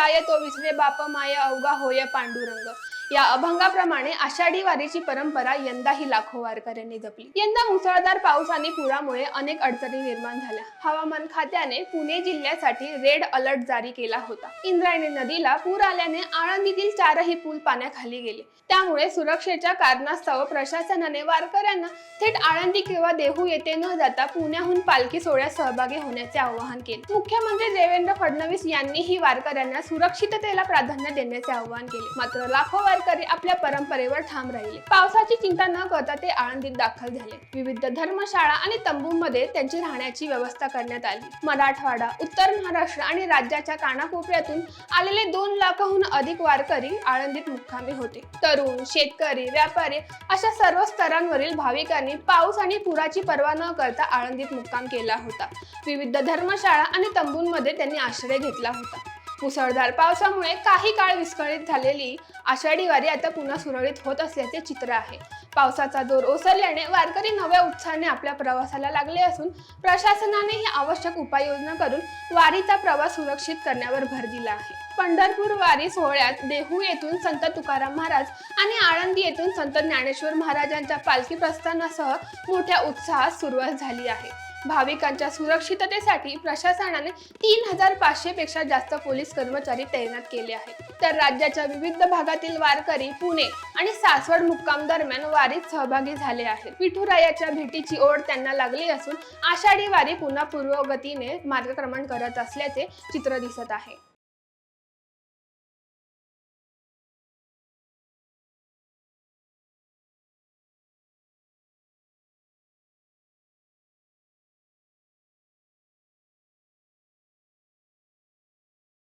काय तो विसरे बाप माय अवघा होय पांडुरंग। या अभंगाप्रमाणे आषाढी वारीची परंपरा यंदाही लाखो वारकऱ्यांनी जपली। यंदा मुसळधार पाऊस आणि पुरामुळे अनेक अडचणी निर्माण झाल्या। हवामान खात्याने पुणे जिल्ह्यासाठी रेड अलर्ट जारी केला होता। इंद्रायणी नदीला पूर आल्याने आळंदीतील 4ही पूल पाण्याखाली गेले। त्यामुळे सुरक्षेच्या कारणास्तव प्रशासनाने वारकऱ्यांना थेट आळंदी किंवा देहू येथे न जाता पुण्याहून पालखी सोहळ्यात सहभागी होण्याचे आवाहन केले। मुख्यमंत्री देवेंद्र फडणवीस यांनीही वारकऱ्यांना सुरक्षिततेला प्राधान्य देण्याचे आवाहन केले। मात्र लाखो वारकरी आपल्या परंपरेवर ठाम राहिले। पावसाची चिंता न करता ते आळंदीत दाखल झाले। विविध धर्मशाळा आणि तंबूंमध्ये त्यांची राहण्याची व्यवस्था करण्यात आली। मराठवाडा, उत्तर महाराष्ट्र आणि राज्याच्या कानाकोपऱ्यातून आलेले 2 लाखाहून अधिक वारकरी आळंदीत मुक्कामी होते। तरुण, शेतकरी, व्यापारी अशा सर्व स्तरांवरील भाविकांनी पाऊस आणि पुराची पर्वा न करता आळंदीत मुक्काम केला होता। विविध धर्मशाळा आणि तंबूंमध्ये त्यांनी आश्रय घेतला होता। मुसळधार पावसामुळे काही काळ विस्कळीत झालेली आषाढी वारी आता पुन्हा सुरळीत होत असल्याचे चित्र आहे। पावसाचा जोर ओसरल्याने वारकरी नव्या उत्साहाने आपल्या प्रवासाला लागले असून प्रशासनानेही आवश्यक उपाययोजना करून वारीचा प्रवास सुरक्षित करण्यावर भर दिला आहे। पंढरपूर वारी सोहळ्यात देहू येथून संत तुकाराम महाराज आणि आळंदी येथून संत ज्ञानेश्वर महाराजांच्या पालखी प्रस्थानासह मोठ्या उत्साहात सुरुवात झाली आहे। भाविकांच्या सुरक्षिततेसाठी प्रशासनाने 3500 पेक्षा जास्त पोलीस कर्मचारी तैनात केले आहेत। तर राज्याच्या विविध भागातील वारकरी पुणे आणि सासवड मुक्काम दरम्यान वारीत सहभागी झाले आहेत। विठुरायाच्या भेटीची ओढ त्यांना लागली असून आषाढी वारी पुन्हा पूर्वगतीने मार्गक्रमण करत असल्याचे चित्र दिसत आहे।